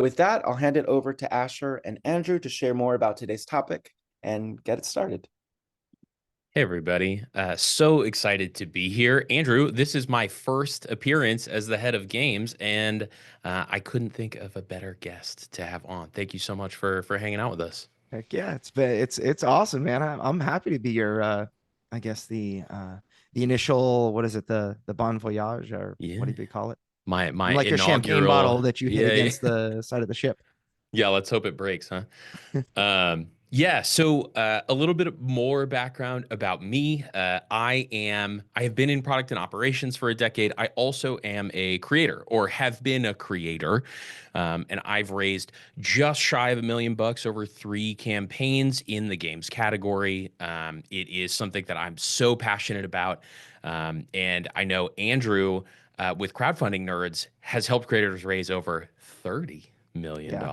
With that, I'll hand it over to Asher and Andrew to share more about today's topic and get it started. Hey everybody. So excited to be here. Andrew, this is my first appearance as the head of games, and I couldn't think of a better guest to have on. Thank you so much for hanging out with us. Heck yeah, it's awesome, man. I'm happy to be your I guess the initial, what is it, the bon voyage, or what Yeah. do you call it? My I'm like your champagne bottle inaugural, that you hit yeah, yeah. against the side of the ship. Yeah, let's hope it breaks, huh? Yeah, so a little bit more background about me. I have been in product and operations for a decade. I also am a creator or have been a creator. And I've raised just shy of $1 million over 3 campaigns in the games category. It is something that I'm so passionate about. And I know Andrew with Crowdfunding Nerds has helped creators raise over $30 million Yeah.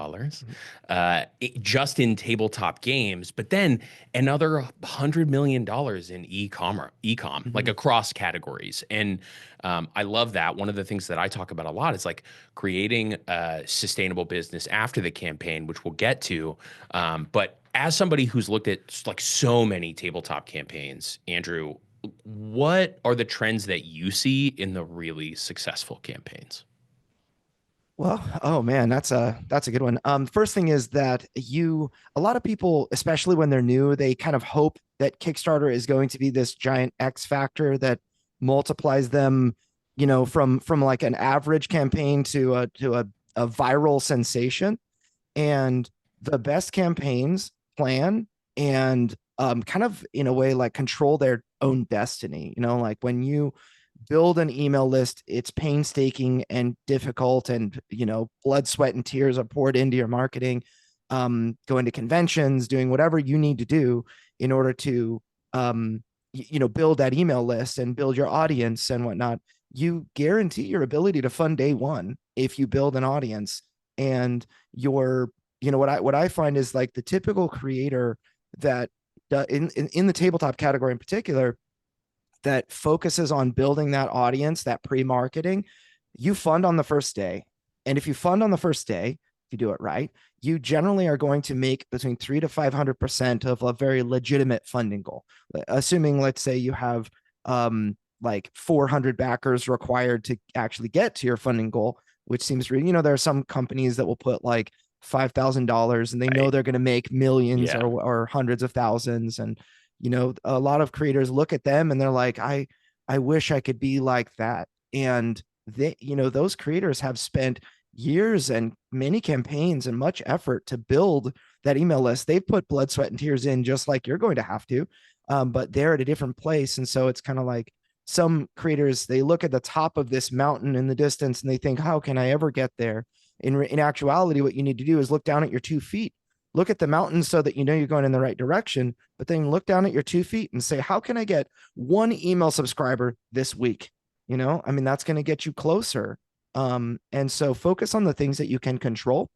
Mhm. just in tabletop games, but then another $100 million in ecom, like Mhm. across categories. And I love that. One of the things that I talk about a lot is like creating a sustainable business after the campaign, which we'll get to. But as somebody who's looked at like so many tabletop campaigns, Andrew, what are the trends that you see in the really successful campaigns? Well, oh man, that's a good one. First thing is that a lot of people, especially when they're new, they kind of hope that Kickstarter is going to be this giant X factor that multiplies them, from like an average campaign to a viral sensation. And the best campaigns plan and kind of in a way like control their own destiny. Like when you build an email list, it's painstaking and difficult, and blood, sweat, and tears are poured into your marketing, going to conventions, doing whatever you need to do in order to build that email list and build your audience and whatnot. You guarantee your ability to fund day one if you build an audience. And your what I find is like the typical creator that in the tabletop category in particular, that focuses on building that audience, that pre-marketing, you fund on the first day. And if you fund on the first day, if you do it right, you generally are going to make between 3 to 500% of a very legitimate funding goal. Assuming, let's say, you have like 400 backers required to actually get to your funding goal, which seems really, there are some companies that will put like $5,000 and they know Right. they're going to make millions Yeah. or hundreds of thousands. And a lot of creators look at them and they're like, I wish I could be like that. And those creators have spent years and many campaigns and much effort to build that email list. They've put blood, sweat, and tears in, just like you're going to have to, but they're at a different place. And so it's kind of like some creators, they look at the top of this mountain in the distance and they think, how can I ever get there? In actuality, what you need to do is look down at your 2 feet, look at the mountain so that you know you're going in the right direction, but then look down at your 2 feet and say, how can I get one email subscriber this week? I mean, that's going to get you closer. And so focus on the things that you can control.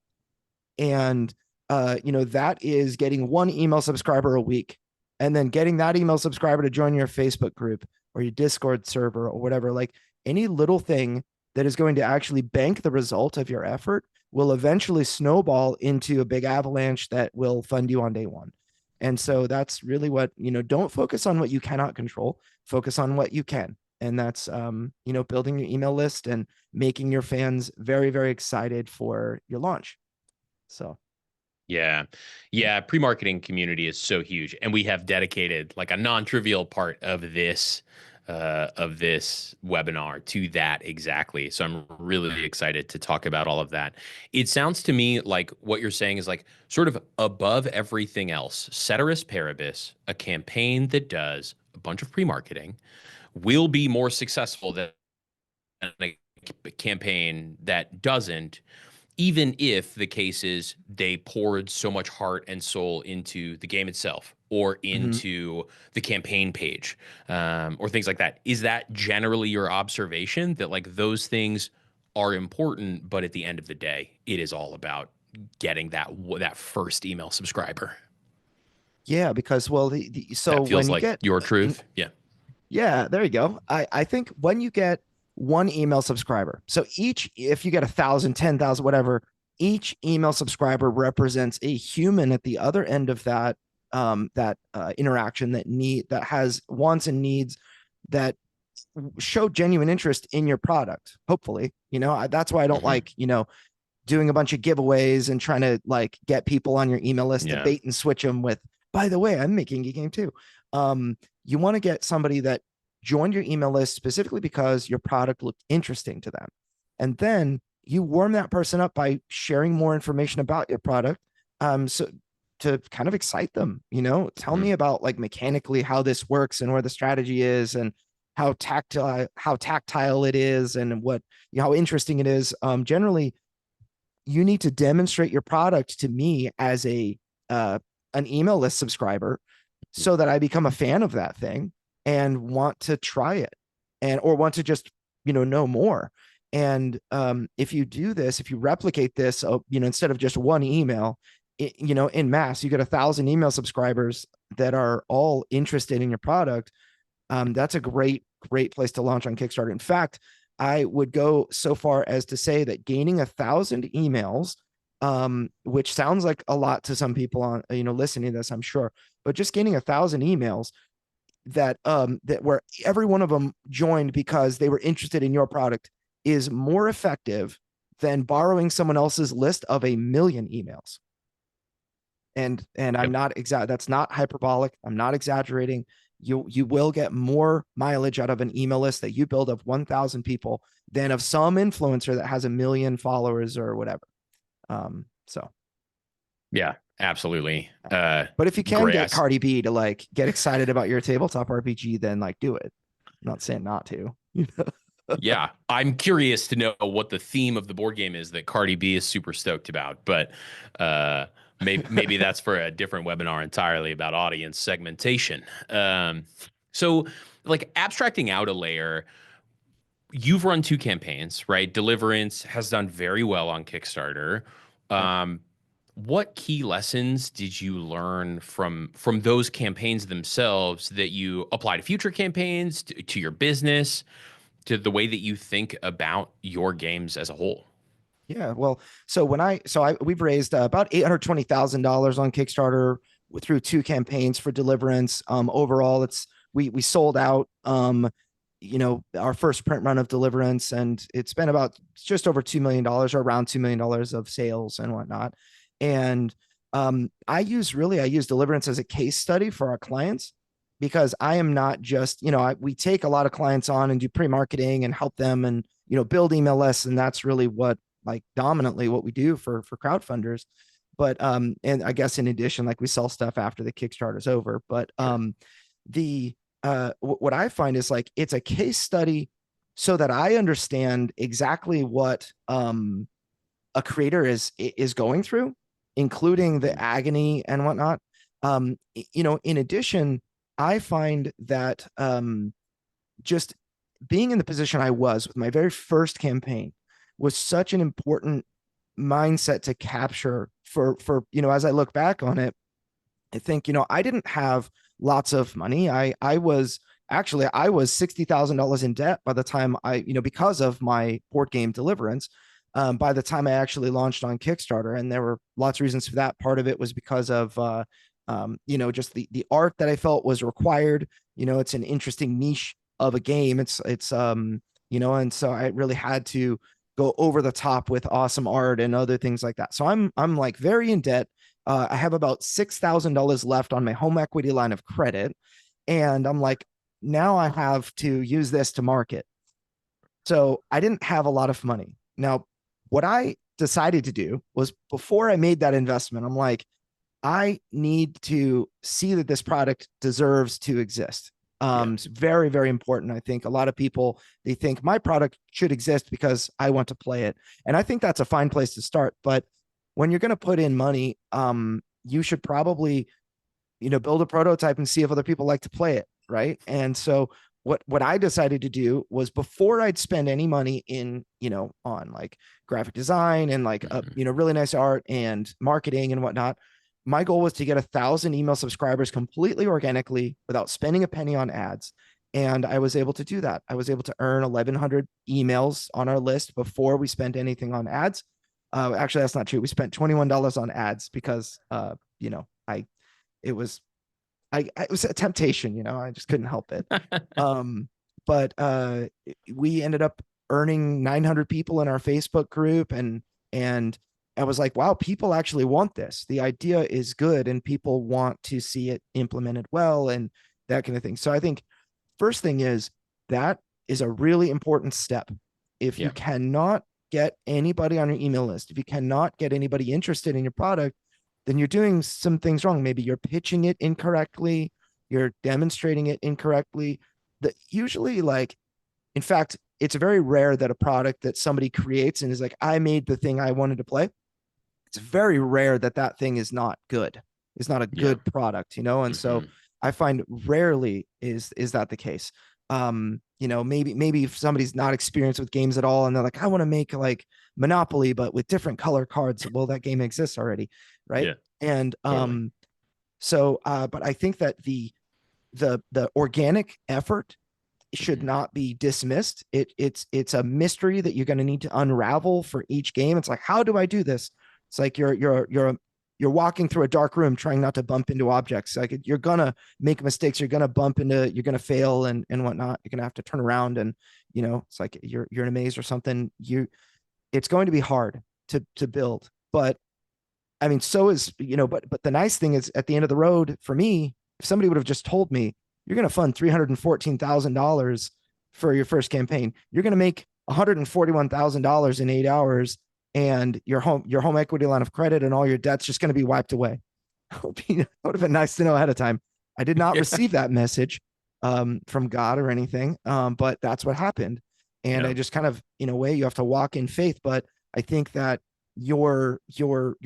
And, that is getting one email subscriber a week, and then getting that email subscriber to join your Facebook group or your Discord server or whatever. Like any little thing that is going to actually bank the result of your effort will eventually snowball into a big avalanche that will fund you on day one. And so that's really what, don't focus on what you cannot control, focus on what you can. And that's, building your email list and making your fans very, very excited for your launch. So, Yeah. Yeah. Pre-marketing community is so huge. And we have dedicated like a non-trivial part of this webinar to that exactly. So I'm really excited to talk about all of that. It sounds to me like what you're saying is like sort of above everything else, ceteris paribus, a campaign that does a bunch of pre-marketing will be more successful than a campaign that doesn't, even if the case is they poured so much heart and soul into the game itself or mhm. into the campaign page, or things like that. Is that generally your observation that like those things are important, but at the end of the day, it is all about getting that first email subscriber? Yeah, because well, so That feels when you like get, your truth. Yeah. yeah, there you go. I think when you get one email subscriber, so if you get 1,000, 10,000, whatever each email subscriber represents a human at the other end of that interaction that has wants and needs that show genuine interest in your product. Hopefully, that's why I don't like, doing a bunch of giveaways and trying to like get people on your email list to bait and switch them with, by the way, I'm making a game too. You want to get somebody that joined your email list specifically because your product looked interesting to them. And then you warm that person up by sharing more information about your product. So to kind of excite them, tell me about like mechanically how this works and where the strategy is and how tactile it is and how interesting it is. Generally, you need to demonstrate your product to me as an email list subscriber so that I become a fan of that thing and want to try it or want to just, know more. And if you do this, if you replicate this, instead of just one email, in mass, you get 1,000 email subscribers that are all interested in your product. That's a great place to launch on Kickstarter. In fact, I would go so far as to say that gaining 1,000 emails, which sounds like a lot to some people on, listening to this, I'm sure, but just gaining 1,000 emails that where every one of them joined because they were interested in your product is more effective than borrowing someone else's list of 1,000,000 emails. And I'm not that's not hyperbolic. I'm not exaggerating. You will get more mileage out of an email list that you build of 1,000 people than of some influencer that has 1,000,000 followers or whatever. Yeah, absolutely. But if you can get Cardi B to like get excited about your tabletop RPG, then like do it. I'm not saying not to. Yeah, I'm curious to know what the theme of the board game is that Cardi B is super stoked about, but maybe that's for a different webinar entirely about audience segmentation. So like abstracting out a layer, you've run 2 campaigns, right? Deliverance has done very well on Kickstarter. What key lessons did you learn from those campaigns themselves that you apply to future campaigns, to your business, to the way that you think about your games as a whole? Yeah, well, so we've raised about $820,000 on Kickstarter through 2 campaigns for Deliverance. Overall, we sold out, our first print run of Deliverance, and it's been about just over $2 million or around $2 million of sales and whatnot. And I use Deliverance as a case study for our clients, because I am not just, we take a lot of clients on and do pre-marketing and help them and, build email lists. And that's really what, like, dominantly what we do for crowdfunders. But, and I guess in addition, like, we sell stuff after the Kickstarter's over. But what I find is like, it's a case study so that I understand exactly what a creator is going through, including the agony and whatnot. In addition, I find that just being in the position I was with my very first campaign was such an important mindset to capture for as I look back on it. I think, I didn't have lots of money. I was $60,000 in debt by the time because of my board game Deliverance, by the time I actually launched on Kickstarter. And there were lots of reasons for that. Part of it was because of, just the art that I felt was required. It's an interesting niche of a game. And so I really had to go over the top with awesome art and other things like that. So I'm like very in debt. I have about $6,000 left on my home equity line of credit. And I'm like, now I have to use this to market. So I didn't have a lot of money. Now, what I decided to do was, before I made that investment, I'm like, I need to see that this product deserves to exist. It's very, very important. I think a lot of people, they think my product should exist because I want to play it. And I think that's a fine place to start. But when you're going to put in money, you should probably, build a prototype and see if other people like to play it. Right. And so what I decided to do was, before I'd spend any money in, on like graphic design and like, really nice art and marketing and whatnot, my goal was to get 1,000 email subscribers completely organically without spending a penny on ads. And I was able to do that. I was able to earn 1,100 emails on our list before we spent anything on ads. Actually, that's not true. We spent $21 on ads because, it was it was a temptation, I just couldn't help it. But we ended up earning 900 people in our Facebook group, and I was like, wow, people actually want this. The idea is good, and people want to see it implemented well, and that kind of thing. So I think first thing is that is a really important step. If you cannot get anybody on your email list, if you cannot get anybody interested in your product, then you're doing some things wrong. Maybe you're pitching it incorrectly, you're demonstrating it incorrectly. Usually, like, in fact, it's very rare that a product that somebody creates and is like, I made the thing I wanted to play. It's very rare that that thing is not good. It's not a good product, and so I find rarely is that the case. Maybe if somebody's not experienced with games at all and they're like, I want to make like Monopoly, but with different color cards. Well, that game exists already. Right. Yeah, And, totally. but I think that the organic effort should not be dismissed. It's a mystery that you're going to need to unravel for each game. It's like, how do I do this? It's like you're walking through a dark room trying not to bump into objects. Like, you're gonna make mistakes. You're gonna you're gonna fail and whatnot. You're gonna have to turn around and, it's like you're in a maze or something. It's going to be hard to build, but I mean, so is, but the nice thing is at the end of the road for me, if somebody would have just told me, you're going to fund $314,000 for your first campaign, you're going to make $141,000 in 8 hours, and your home equity line of credit and all your debt's just going to be wiped away. It would have been nice to know ahead of time. I did not receive that message from God or anything, but that's what happened. And I just kind of, in a way, you have to walk in faith. But I think that your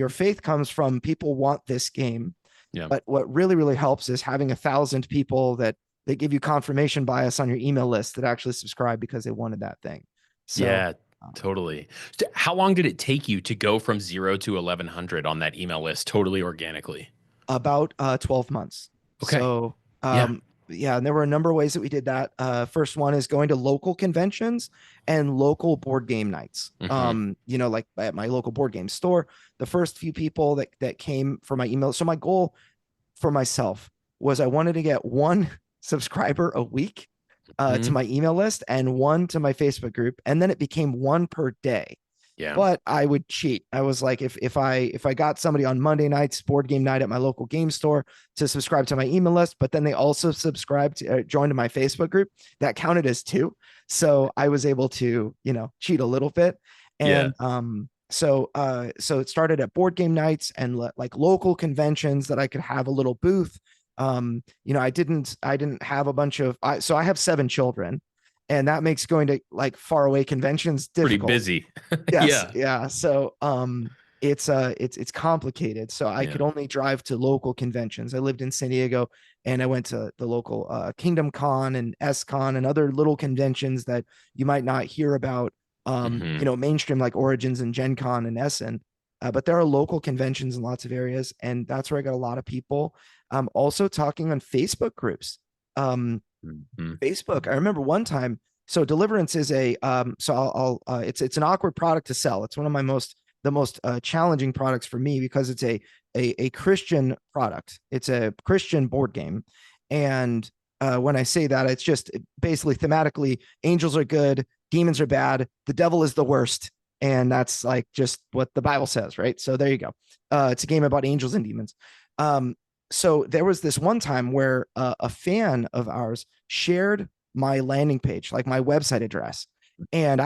faith comes from people want this game. Yeah. But what really, really helps is having 1,000 people that they give you confirmation bias on your email list that actually subscribe because they wanted that thing. So, yeah, totally. So how long did it take you to go from 0 to 1,100 on that email list totally organically? About 12 months. Okay. So, yeah, and there were a number of ways that we did that. First one is going to local conventions and local board game nights. Like at my local board game store, the first few people that came for my email. So my goal for myself was I wanted to get one subscriber a week to my email list and one to my Facebook group. And then it became one per day. Yeah. But I would cheat. I was like, if I got somebody on Monday nights, board game night at my local game store, to subscribe to my email list, but then they also subscribed to joined my Facebook group, that counted as two. So I was able to, cheat a little bit. And so it started at board game nights and like local conventions that I could have a little booth. I didn't have a bunch of, so I have 7 children. And that makes going to like far away conventions difficult. Pretty busy. Yes, yeah. So it's complicated. So I could only drive to local conventions. I lived in San Diego, and I went to the local Kingdom Con and S-Con and other little conventions that you might not hear about. Mainstream like Origins and Gen Con and Essen. But there are local conventions in lots of areas, and that's where I got a lot of people. Also talking on Facebook groups. Facebook. I remember one time. So Deliverance is it's an awkward product to sell. It's one of the most challenging products for me because it's a Christian product. It's a Christian board game, and when I say that, it's just basically thematically, angels are good, demons are bad, the devil is the worst, and that's like just what the Bible says, right? So there you go. It's a game about angels and demons. So there was this one time where a fan of ours shared my landing page, like my website address. And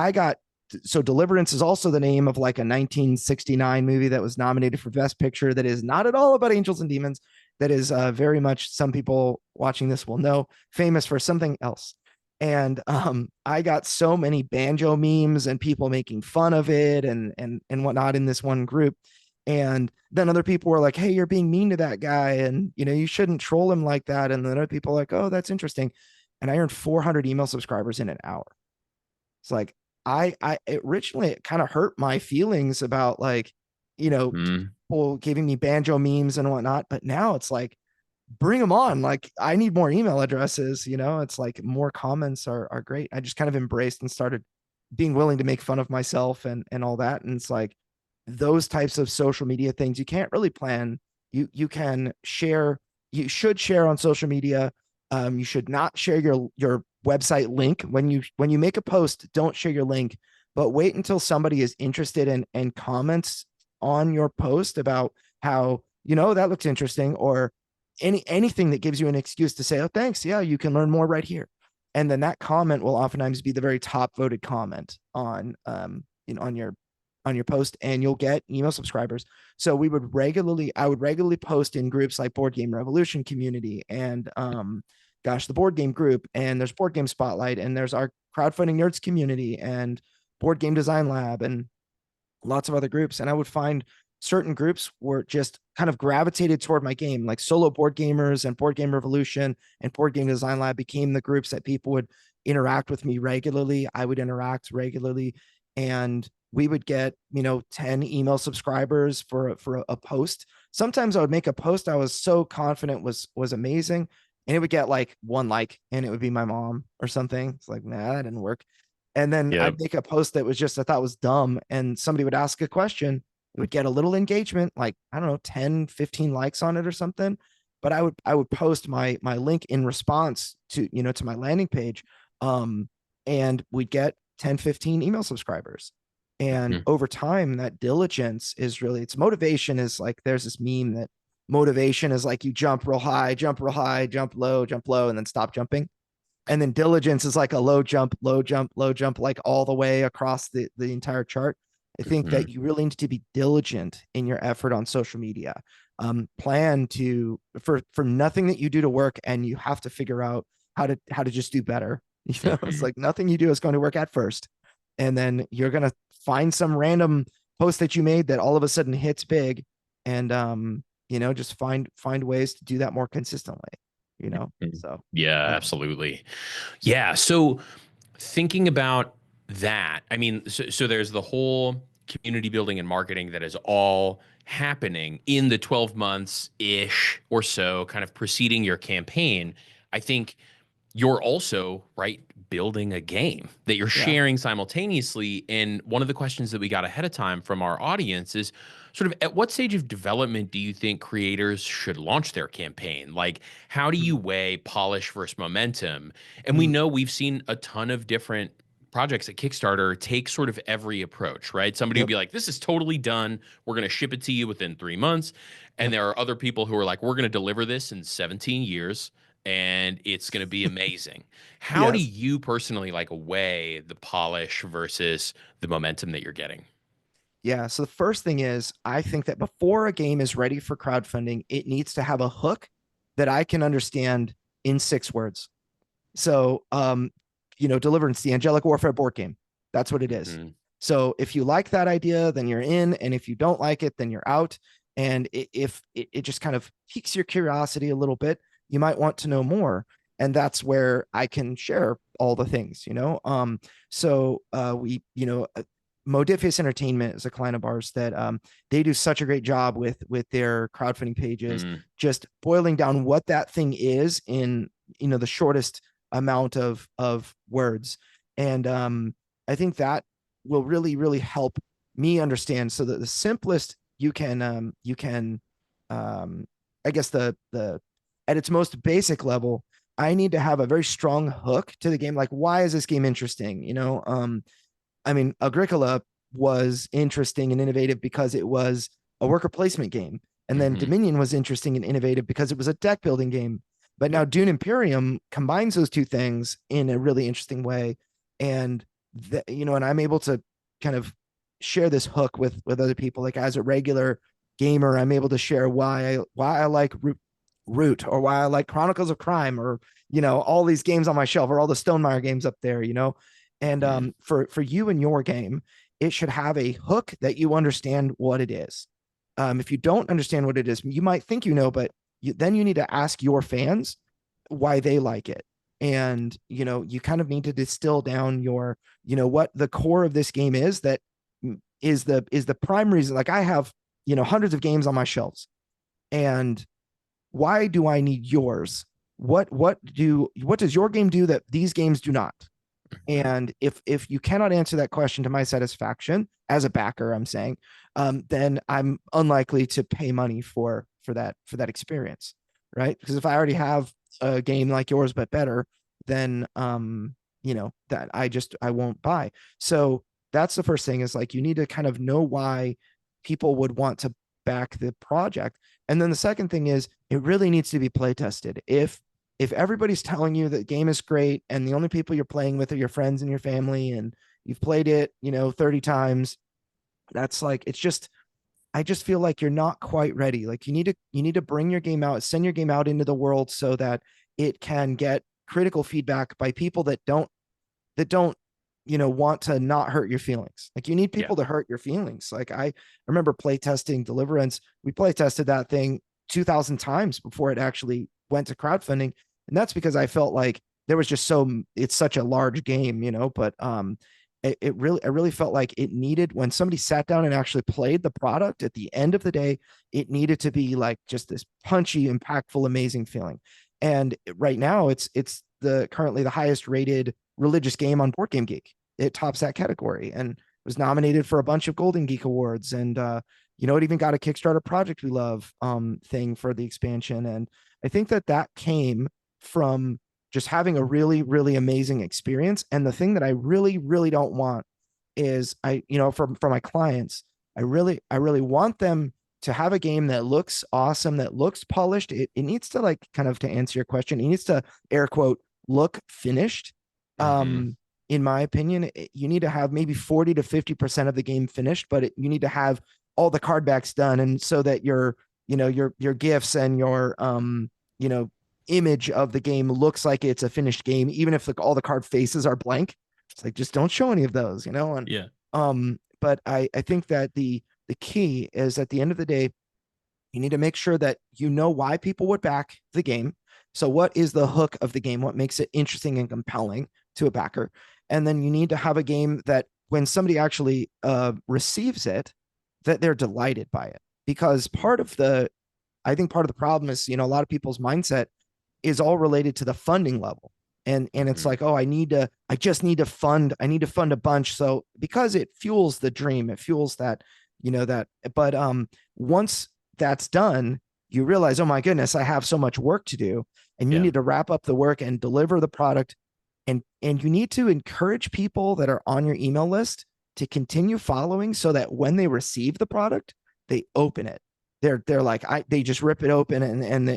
so Deliverance is also the name of like a 1969 movie that was nominated for Best Picture that is not at all about angels and demons. That is very much, some people watching this will know, famous for something else. And I got so many banjo memes and people making fun of it and whatnot in this one group. And then other people were like, hey, you're being mean to that guy. And, you shouldn't troll him like that. And then other people are like, oh, that's interesting. And I earned 400 email subscribers in an hour. It's like, originally it kind of hurt my feelings about like, people giving me banjo memes and whatnot. But now it's like, bring them on. Like, I need more email addresses. It's like more comments are great. I just kind of embraced and started being willing to make fun of myself and all that. And it's like, those types of social media things you can't really plan. You can share, you should share on social media. You should not share your website link when you make a post. Don't share your link, but wait until somebody is interested and comments on your post about how, that looks interesting, or anything that gives you an excuse to say, oh, thanks, yeah, you can learn more right here. And then that comment will oftentimes be the very top voted comment on on your post, and you'll get email subscribers. So I would regularly post in groups like Board Game Revolution community and the board game group, and there's Board Game Spotlight, and there's our Crowdfunding Nerds community and Board Game Design Lab and lots of other groups. And I would find certain groups were just kind of gravitated toward my game, like Solo Board Gamers and Board Game Revolution and Board Game Design Lab became the groups that people would interact with me regularly. I would interact regularly, and we would get 10 email subscribers for a post. Sometimes I would make a post I was so confident was amazing, and it would get like one like, and it would be my mom or something. It's like, nah, that didn't work. And then I'd make a post that was just, I thought was dumb, and somebody would ask a question. It would get a little engagement, like, I don't know, 10, 15 likes on it or something. But I would post my link in response to, to my landing page. And we'd get 10, 15 email subscribers. And over time, that diligence is really, it's motivation is like, there's this meme that motivation is like you jump real high, jump low, and then stop jumping. And then diligence is like a low jump, like all the way across the entire chart. I think that you really need to be diligent in your effort on social media. Plan for nothing that you do to work, and you have to figure out how to just do better. It's like nothing you do is going to work at first, and then you're gonna find some random post that you made that all of a sudden hits big, and just find ways to do that more consistently. So yeah, absolutely. Yeah. So thinking about that, I mean, so there's the whole community building and marketing that is all happening in the 12 months ish or so kind of preceding your campaign. I think you're also building a game that you're sharing simultaneously. And one of the questions that we got ahead of time from our audience is sort of, at what stage of development do you think creators should launch their campaign? Like, how do you weigh polish versus momentum? And we know we've seen a ton of different projects at Kickstarter take sort of every approach, right? Somebody would be like, this is totally done. We're going to ship it to you within 3 months. And there are other people who are like, we're going to deliver this in 17 years. And it's going to be amazing. How do you personally weigh the polish versus the momentum that you're getting? Yeah. So the first thing is, I think that before a game is ready for crowdfunding, it needs to have a hook that I can understand in 6 words. So, Deliverance, the Angelic Warfare board game. That's what it is. So if you like that idea, then you're in. And if you don't like it, then you're out. And if it just kind of piques your curiosity a little bit, you might want to know more. And that's where I can share all the things, Modifius Entertainment is a client of ours that they do such a great job with their crowdfunding pages, just boiling down what that thing is in, the shortest amount of words. And I think that will really, really help me understand. So that the simplest you can, I guess at its most basic level, I need to have a very strong hook to the game. Like, why is this game interesting? I mean, Agricola was interesting and innovative because it was a worker placement game. And then Dominion was interesting and innovative because it was a deck building game. But now Dune Imperium combines those two things in a really interesting way. And, and I'm able to kind of share this hook with other people. Like, as a regular gamer, I'm able to share why I like Root, or why I like Chronicles of Crime, or, all these games on my shelf, or all the Stonemaier games up there, And for you and your game, it should have a hook that you understand what it is. If you don't understand what it is, you might think but then you need to ask your fans why they like it. And, you kind of need to distill down your, what the core of this game is, that is the prime reason. Like, I have, hundreds of games on my shelves, and why do I need yours? What does your game do that these games do not? And if you cannot answer that question to my satisfaction as a backer, I'm saying, then I'm unlikely to pay money for that experience, right? Because if I already have a game like yours but better, then that I won't buy. So that's the first thing, is like you need to kind of know why people would want to back the project. And then the second thing is it really needs to be play tested. If everybody's telling you that the game is great and the only people you're playing with are your friends and your family and you've played it, 30 times, that's like, I just feel like you're not quite ready. Like you need to bring your game out, send your game out into the world so that it can get critical feedback by people that don't want to not hurt your feelings. Like you need people to hurt your feelings. Like I remember play testing Deliverance. We play tested that thing 2,000 times before it actually went to crowdfunding. And that's because I felt like there was just it's such a large game, but it really felt like it needed, when somebody sat down and actually played the product at the end of the day, it needed to be like just this punchy, impactful, amazing feeling. And right now it's currently the highest rated religious game on Board Game Geek. It tops that category and was nominated for a bunch of Golden Geek awards. And it even got a Kickstarter Project We Love thing for the expansion. And I think that came from just having a really, really amazing experience. And the thing that I really, really don't want is for my clients, I really want them to have a game that looks awesome, that looks polished. It needs to, like, kind of, to answer your question, it needs to, air quote, look finished. In my opinion, you need to have maybe 40 to 50% of the game finished, but you need to have all the card backs done. And so that your gifts and your, image of the game looks like it's a finished game, even if all the card faces are blank. It's like, just don't show any of those, but I think that the key is, at the end of the day, you need to make sure that why people would back the game. So what is the hook of the game? What makes it interesting and compelling to a backer? And then you need to have a game that when somebody actually receives it, that they're delighted by it. Because I think part of the problem is, a lot of people's mindset is all related to the funding level. And it's like, oh, I just need to fund a bunch. So because it fuels the dream, it fuels that, but once that's done, you realize, oh my goodness, I have so much work to do, and you need to wrap up the work and deliver the product. And you need to encourage people that are on your email list to continue following, so that when they receive the product, they open it. They're like, they just rip it open and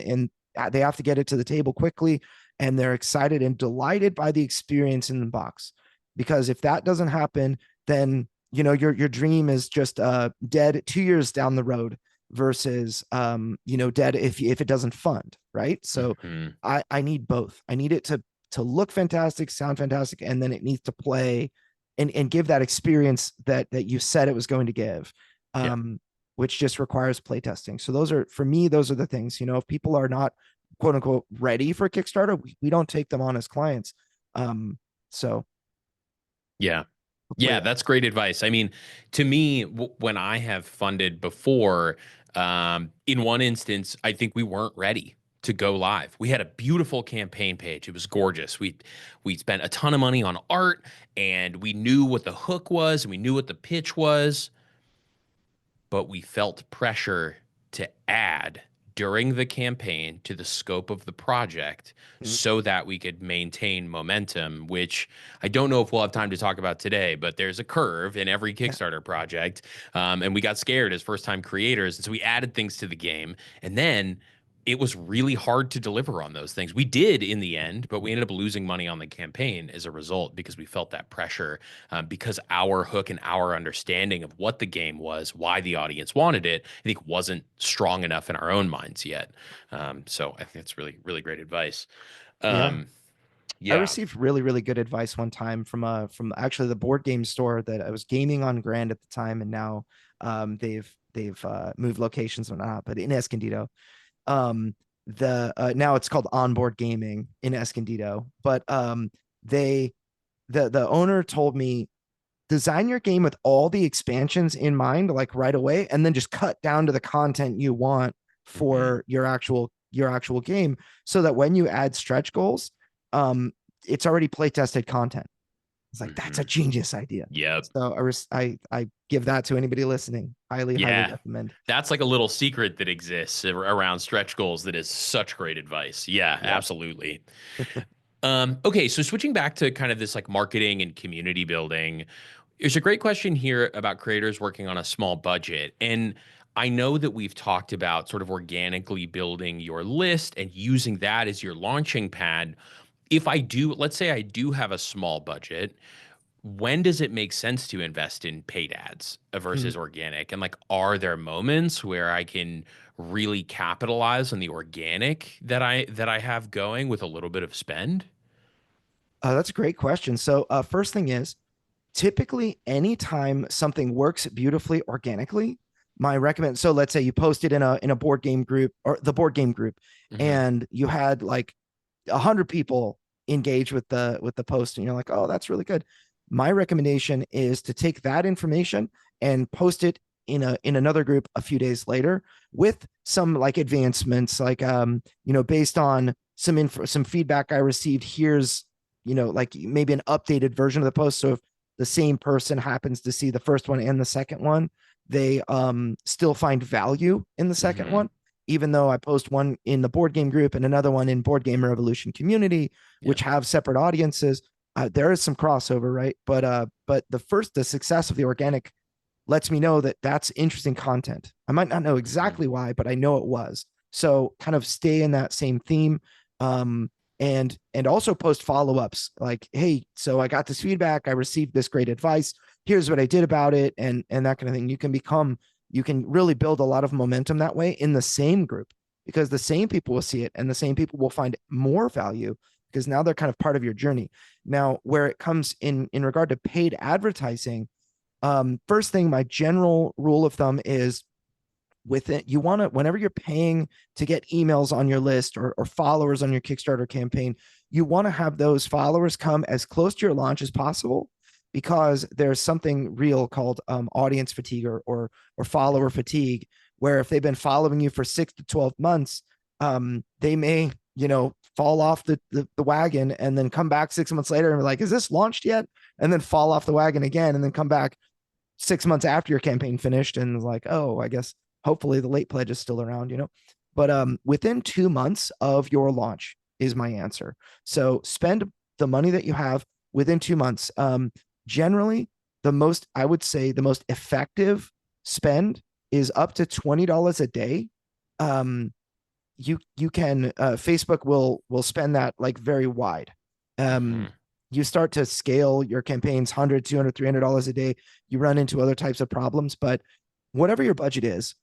they have to get it to the table quickly, and they're excited and delighted by the experience in the box. Because if that doesn't happen, then your dream is just dead 2 years down the road, versus dead if it doesn't fund, right? So I need both. I need it to look fantastic, sound fantastic, and then it needs to play and give that experience that you said it was going to give. Which just requires playtesting. So those are the things, if people are not, quote unquote, ready for Kickstarter, we don't take them on as clients. Yeah, that's great advice. I mean, to me, when I have funded before, in one instance, I think we weren't ready to go live. We had a beautiful campaign page. It was gorgeous. We spent a ton of money on art, and we knew what the hook was, and we knew what the pitch was, but we felt pressure to add during the campaign to the scope of the project so that we could maintain momentum, which I don't know if we'll have time to talk about today, but there's a curve in every Kickstarter project. And we got scared as first-time creators. And so we added things to the game. And then it was really hard to deliver on those things. We did in the end, but we ended up losing money on the campaign as a result, because we felt that pressure, because our hook and our understanding of what the game was, why the audience wanted it, I think wasn't strong enough in our own minds yet. So I think that's really, really great advice. I received really, really good advice one time from actually the board game store that I was gaming on Grand at the time, and now they've moved locations and whatnot, but in Escondido. Now it's called Onboard Gaming in Escondido, but the owner told me, design your game with all the expansions in mind, like right away, and then just cut down to the content you want for your actual game, so that when you add stretch goals, it's already play tested content. It's like, that's a genius idea. Yep. So I give that to anybody listening. Highly Yeah. recommend. That's like a little secret that exists around stretch goals that is such great advice. Yeah, Yeah. absolutely. Okay, so switching back to kind of this like marketing and community building, there's a great question here about creators working on a small budget. And I know that we've talked about sort of organically building your list and using that as your launching pad. If I do, let's say I do have a small budget, when does it make sense to invest in paid ads versus organic? And like, are there moments where I can really capitalize on the organic that I have going with a little bit of spend? That's a great question. So first thing is, typically anytime something works beautifully organically, my recommend, so let's say you posted in a board game group, or the board game group, and you had like 100 people engage with the post, and you're like, oh, that's really good. My recommendation is to take that information and post it in another group a few days later with some like advancements, like based on some feedback I received. Here's like maybe an updated version of the post. So if the same person happens to see the first one and the second one, they still find value in the second one, even though I post one in the board game group and another one in Board Game Revolution community, which have separate audiences. There is some crossover, right? But the success of the organic lets me know that that's interesting content. I might not know exactly why, but I know it was. So kind of stay in that same theme. And also post follow-ups like, hey, so I got this feedback, I received this great advice, here's what I did about it, and that kind of thing. You can really build a lot of momentum that way in the same group, because the same people will see it and the same people will find more value, because now they're kind of part of your journey. Now, where it comes in regard to paid advertising, first thing, my general rule of thumb is, with it, you want to, whenever you're paying to get emails on your list or followers on your Kickstarter campaign, you want to have those followers come as close to your launch as possible, because there's something real called audience fatigue or follower fatigue, where if they've been following you for 6 to 12 months, they may fall off the wagon and then come back 6 months later and be like, is this launched yet? And then fall off the wagon again and then come back 6 months after your campaign finished and like, oh, I guess hopefully the late pledge is still around, but within 2 months of your launch is my answer. So spend the money that you have within 2 months. Generally, I would say the most effective spend is up to $20 a day. You can, Facebook will spend that like very wide. You start to scale your campaigns, $100, $200, $300 a day. You run into other types of problems, but whatever your budget is,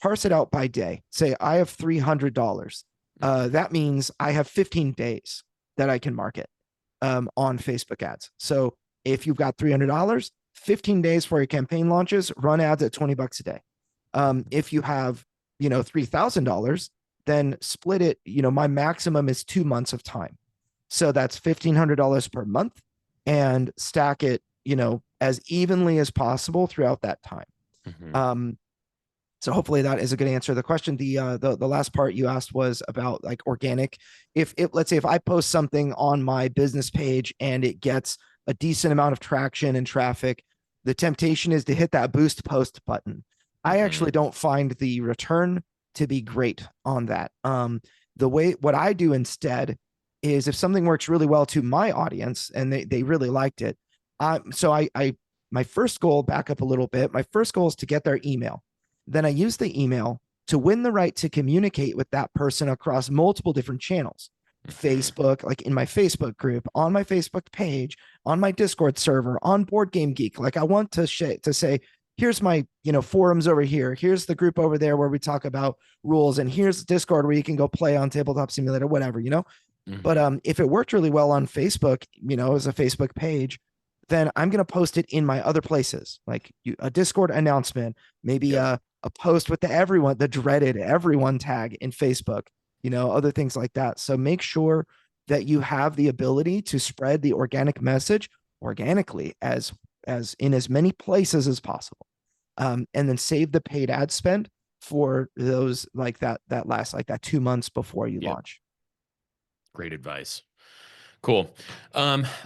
parse it out by day. Say I have $300. That means I have 15 days that I can market on Facebook ads. So if you've got $300, 15 days for your campaign launches, run ads at $20 a day. If you have, $3,000, then split it. My maximum is 2 months of time. So that's $1,500 per month, and stack it, as evenly as possible throughout that time. So hopefully that is a good answer to the question. The last part you asked was about like organic. If let's say if I post something on my business page and it gets a decent amount of traction and traffic, the temptation is to hit that boost post button. I actually don't find the return to be great on that. What I do instead is, if something works really well to my audience and they really liked it, my first goal, back up a little bit, my first goal is to get their email. Then I use the email to win the right to communicate with that person across multiple different channels. Facebook, like in my Facebook group, on my Facebook page, on my Discord server, on Board Game Geek. Like I want to say, here's my, forums over here. Here's the group over there where we talk about rules. And here's Discord where you can go play on Tabletop Simulator, whatever, But if it worked really well on Facebook, as a Facebook page, then I'm going to post it in my other places, like a Discord announcement, maybe a post with the dreaded everyone tag in Facebook, other things like that. So make sure that you have the ability to spread the organic message organically as in as many places as possible. And then save the paid ad spend for those like that last, like that 2 months before you launch. Great advice. Cool.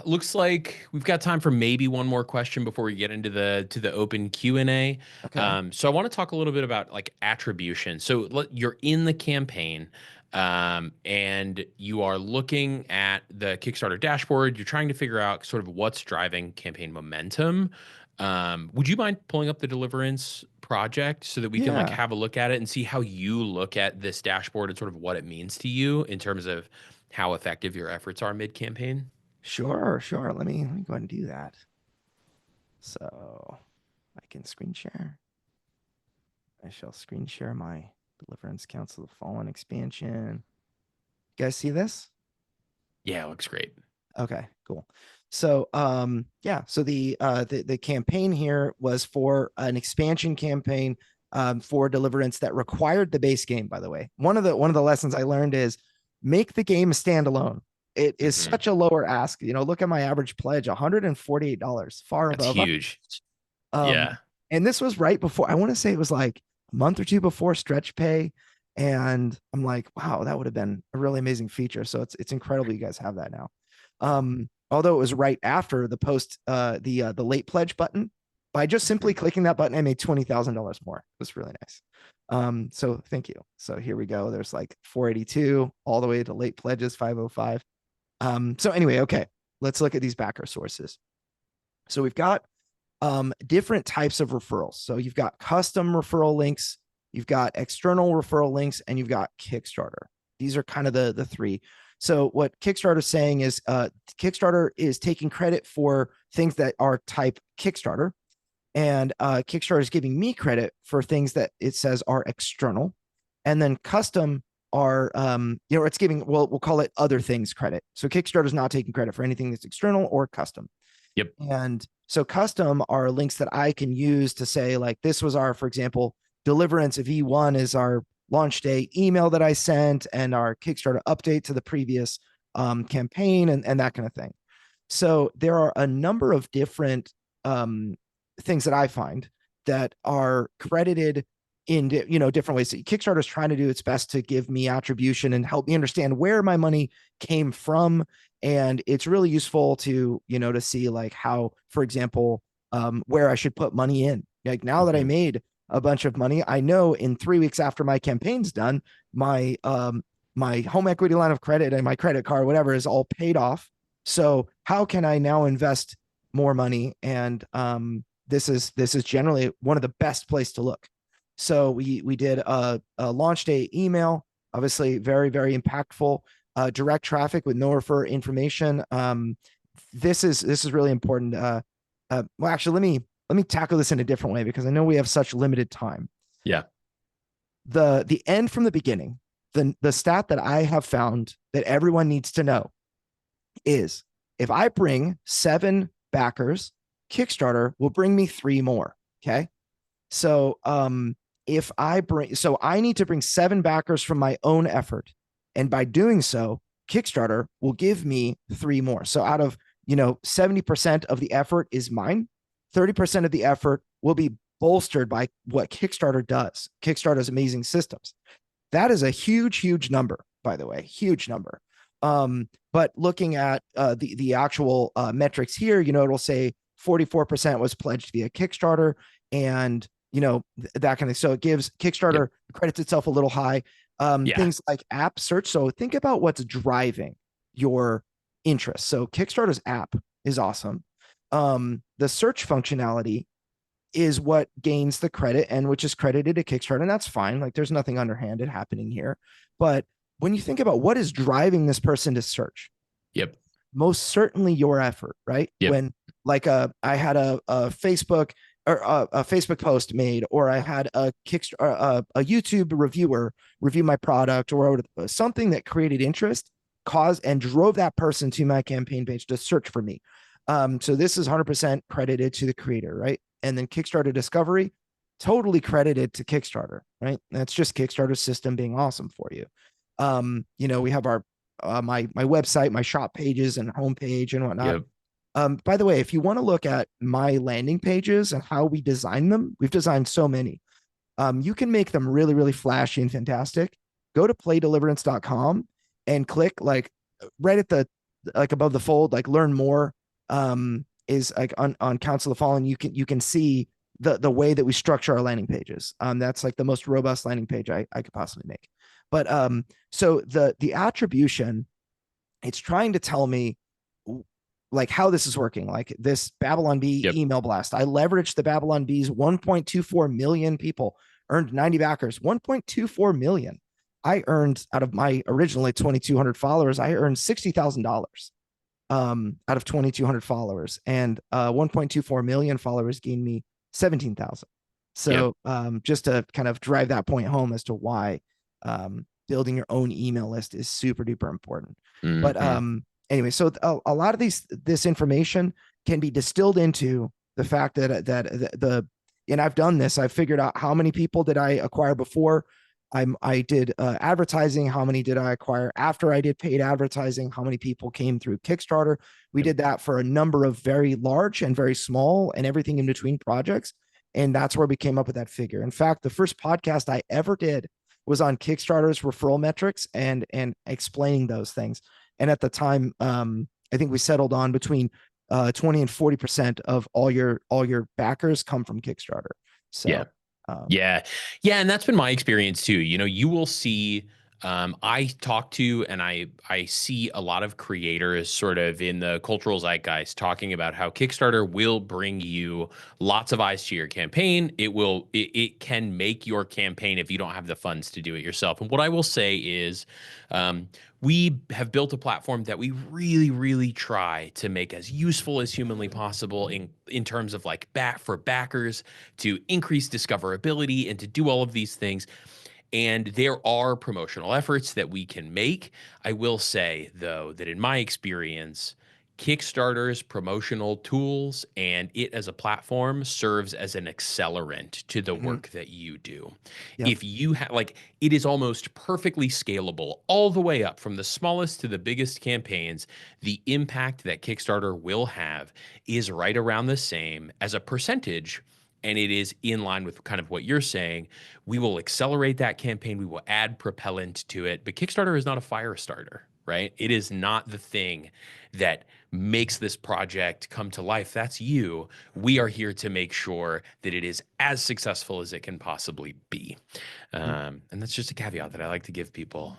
Looks like we've got time for maybe one more question before we get into the open Q&A. Okay. So I want to talk a little bit about like attribution. So you're in the campaign, and you are looking at the Kickstarter dashboard. You're trying to figure out sort of what's driving campaign momentum. Would you mind pulling up the Deliverance project so that we can like Yeah. have a look at it and see how you look at this dashboard and sort of what it means to you in terms of how effective your efforts are mid-campaign? Sure. Sure. Let me go ahead and do that. So I can screen share. I shall screen share my Deliverance Council of the Fallen expansion. You guys see this? Yeah, it looks great. Okay, cool. So yeah, so the campaign here was for an expansion campaign for Deliverance that required the base game, by the way. One of the lessons I learned is make the game a standalone. It is Mhm. such a lower ask. You know, look at my average pledge, $148, far That's above. huge. Um, Yeah. and this was right before, I want to say it was like a month or two before stretch pay. And I'm like, wow, that would have been a really amazing feature. So it's incredible you guys have that now. Although it was right after the post, the late pledge button. By just simply clicking that button, I made $20,000 more. It was really nice. So thank you. So here we go. There's like 482 all the way to late pledges 505. So anyway, okay, let's look at these backer sources. So we've got different types of referrals. So you've got custom referral links, you've got external referral links, and you've got Kickstarter. These are kind of the three. So what Kickstarter is saying is Kickstarter is taking credit for things that are type Kickstarter, and Kickstarter is giving me credit for things that it says are external, and then custom are it's giving, well, we'll call it other things credit. So Kickstarter is not taking credit for anything that's external or custom. Yep. And so custom are links that I can use to say, like, this was our, for example, Deliverance V1 is our launch day email that I sent, and our Kickstarter update to the previous campaign, and that kind of thing. So there are a number of different things that I find that are credited in different ways. So Kickstarter is trying to do its best to give me attribution and help me understand where my money came from, and it's really useful to to see like how, for example, where I should put money in. Like now that I made a bunch of money, I know in 3 weeks after my campaign's done, my my home equity line of credit and my credit card, whatever, is all paid off. So how can I now invest more money? And this is generally one of the best place to look. So we did a launch day email, obviously very, very impactful. Direct traffic with no refer information. This is really important. Well, actually, let me tackle this in a different way because I know we have such limited time. Yeah. The end from the beginning, the stat that I have found that everyone needs to know is if I bring 7 backers, Kickstarter will bring me 3 more. Okay. So if I need to bring 7 backers from my own effort. And by doing so, Kickstarter will give me 3 more. So out of 70% of the effort is mine. 30% of the effort will be bolstered by what Kickstarter does. Kickstarter's amazing systems. That is a huge, huge number, by the way, huge number. But looking at the actual metrics here, it'll say 44% was pledged via Kickstarter, and that kind of. So it gives Kickstarter credits itself a little high. Things like app search. So think about what's driving your interest. So Kickstarter's app is awesome. The search functionality is what gains the credit, and which is credited to Kickstarter, and that's fine. Like there's nothing underhanded happening here. But when you think about what is driving this person to search, most certainly your effort, right? When like I had a Facebook or a Facebook post made, or I had a Kickstarter, a YouTube reviewer review my product, or something that created interest, caused and drove that person to my campaign page to search for me. So this is 100% credited to the creator, right? And then Kickstarter discovery, totally credited to Kickstarter, right? That's just Kickstarter's system being awesome for you. We have our my website, my shop pages and homepage and whatnot. By the way, if you want to look at my landing pages and how we design them, we've designed so many. You can make them really, really flashy and fantastic. Go to playdeliverance.com and click like right at the like above the fold, like learn more, is like on Council of Fallen, you can see the way that we structure our landing pages. That's like the most robust landing page I could possibly make. But so the attribution, it's trying to tell me like how this is working, like this Babylon Bee Yep. email blast. I leveraged the Babylon Bees. 1.24 million people earned 90 backers. 1.24 million. I earned out of my originally 2,200 followers, I earned $60,000 out of 2,200 followers, and 1.24 million followers gained me 17,000. So just to kind of drive that point home as to why building your own email list is super duper important. But anyway, so a lot of this information can be distilled into the fact that and I've done this. I've figured out how many people did I acquire before I did advertising. How many did I acquire after I did paid advertising? How many people came through Kickstarter? We did that for a number of very large and very small and everything in between projects. And that's where we came up with that figure. In fact, the first podcast I ever did was on Kickstarter's referral metrics and explaining those things. And at the time, I think we settled on between 20 and 40% of all your backers come from Kickstarter. So yeah. And that's been my experience too. You know, you will see, I talk to and I see a lot of creators sort of in the cultural zeitgeist talking about how Kickstarter will bring you lots of eyes to your campaign. It can make your campaign if you don't have the funds to do it yourself. And what I will say is, we have built a platform that we really, really try to make as useful as humanly possible in terms of like for backers to increase discoverability and to do all of these things. And there are promotional efforts that we can make. I will say, though, that in my experience, Kickstarter's promotional tools and it as a platform serves as an accelerant to the work that you do. Yep. If you have, like, it is almost perfectly scalable all the way up from the smallest to the biggest campaigns. The impact that Kickstarter will have is right around the same as a percentage. And it is in line with kind of what you're saying. We will accelerate that campaign. We will add propellant to it. But Kickstarter is not a fire starter, right? It is not the thing that makes this project come to life. That's you. We are here to make sure that it is as successful as it can possibly be. And that's just a caveat that I like to give people.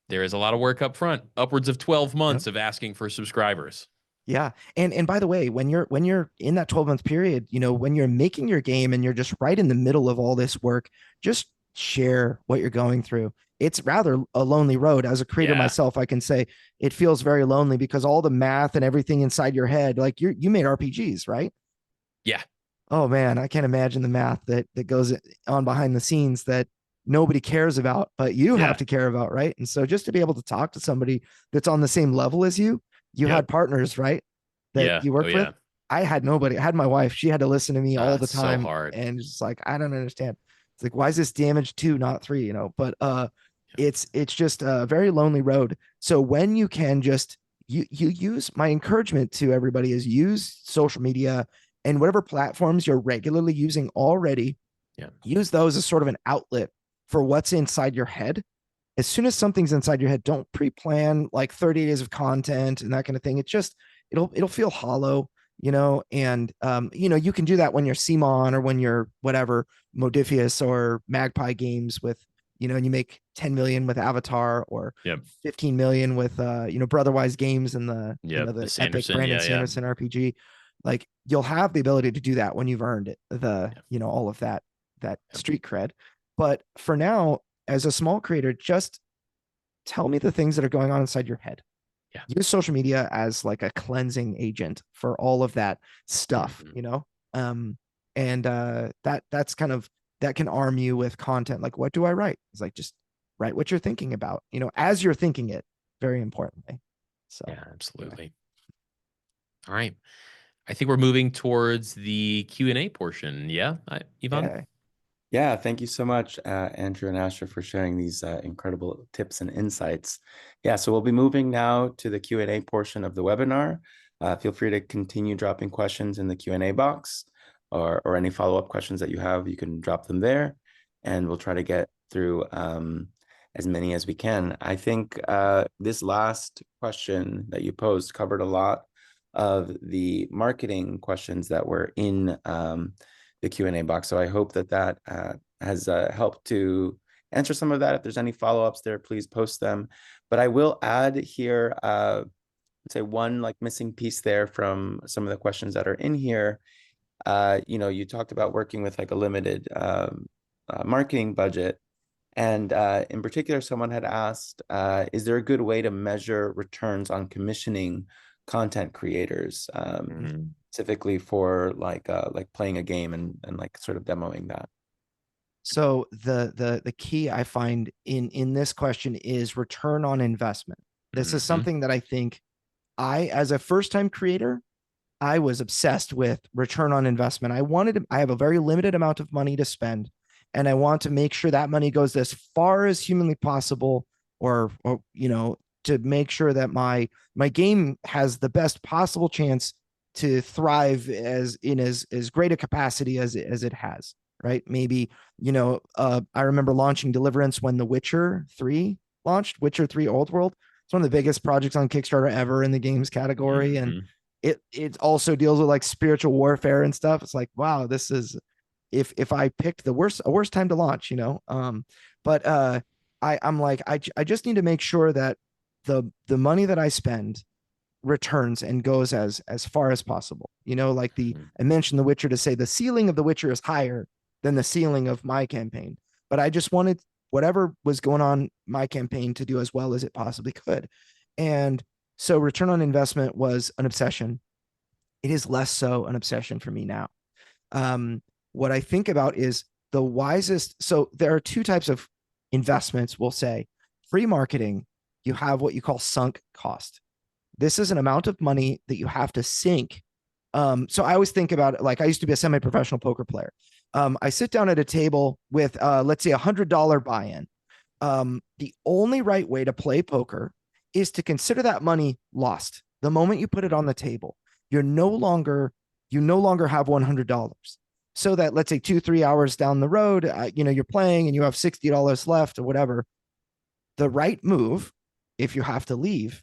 There is a lot of work up front, upwards of 12 months of asking for subscribers. Yeah. And by the way, when you're in that 12-month period, you know, when you're making your game and you're just right in the middle of all this work, just share what you're going through. It's rather a lonely road. As a creator myself, I can say it feels very lonely because all the math and everything inside your head, like you made RPGs, right? Yeah. Oh man, I can't imagine the math that goes on behind the scenes that nobody cares about, but you have to care about, right? And so just to be able to talk to somebody that's on the same level as you had partners, right? That you worked with. I had nobody. I had my wife. She had to listen to me all the time. So hard. And it's like, I don't understand. It's like, why is this damage 2, not 3? You know, but it's just a very lonely road. So when you can just you use, my encouragement to everybody is use social media and whatever platforms you're regularly using already. Use those as sort of an outlet for what's inside your head. As soon as something's inside your head, don't pre-plan like 30 days of content and that kind of thing. It's just, it'll feel hollow, you know, and, you know, you can do that when you're CMON or when you're whatever, Modifius or Magpie Games with, you know, and you make 10 million with Avatar or 15 million with, you know, Brotherwise Games and the, you know, the epic Brandon Sanderson RPG. Like you'll have the ability to do that when you've earned it, you know, all of that street cred. But for now, as a small creator, just tell me the things that are going on inside your head. Use social media as like a cleansing agent for all of that stuff, you know? That's kind of, that can arm you with content. Like, what do I write? It's like, just write what you're thinking about, you know, as you're thinking it, very importantly. So yeah, absolutely. All right. I think we're moving towards the Q&A portion. Yeah, Ivan? Yeah, thank you so much, Andrew and Asher, for sharing these incredible tips and insights. Yeah, so we'll be moving now to the Q&A portion of the webinar. Feel free to continue dropping questions in the Q&A box or any follow-up questions that you have, you can drop them there and we'll try to get through as many as we can. I think this last question that you posed covered a lot of the marketing questions that were in the Q&A box. So I hope that that has helped to answer some of that. If there's any follow-ups there, please post them. But I will add here, say one like missing piece there from some of the questions that are in here. You know, you talked about working with like a limited marketing budget. And in particular, someone had asked, is there a good way to measure returns on commissioning content creators, specifically for like playing a game and like sort of demoing that? So the key I find in this question is return on investment. This is something that I think as a first-time creator, I was obsessed with return on investment. I have a very limited amount of money to spend, and I want to make sure that money goes as far as humanly possible, or you know, to make sure that my game has the best possible chance to thrive as great a capacity as it has. Right? Maybe, you know, I remember launching Deliverance when The Witcher 3 launched, Witcher 3 Old World. It's one of the biggest projects on Kickstarter ever in the games category. And it also deals with like spiritual warfare and stuff. It's like, wow, this is, if I picked a worst time to launch, you know. But I'm like, I just need to make sure that the money that I spend returns and goes as far as possible. You know, like I mentioned The Witcher to say the ceiling of The Witcher is higher than the ceiling of my campaign. But I just wanted whatever was going on my campaign to do as well as it possibly could. And so return on investment was an obsession. It is less so an obsession for me now. What I think about is the wisest. So there are two types of investments, we'll say. Free marketing, you have what you call sunk cost. This is an amount of money that you have to sink. So I always think about it like I used to be a semi-professional poker player. I sit down at a table with, let's say, $100 buy-in. The only right way to play poker is to consider that money lost. The moment you put it on the table, you no longer have $100. So that, let's say 2-3 hours down the road, you know, you're playing and you have $60 left or whatever. The right move, if you have to leave,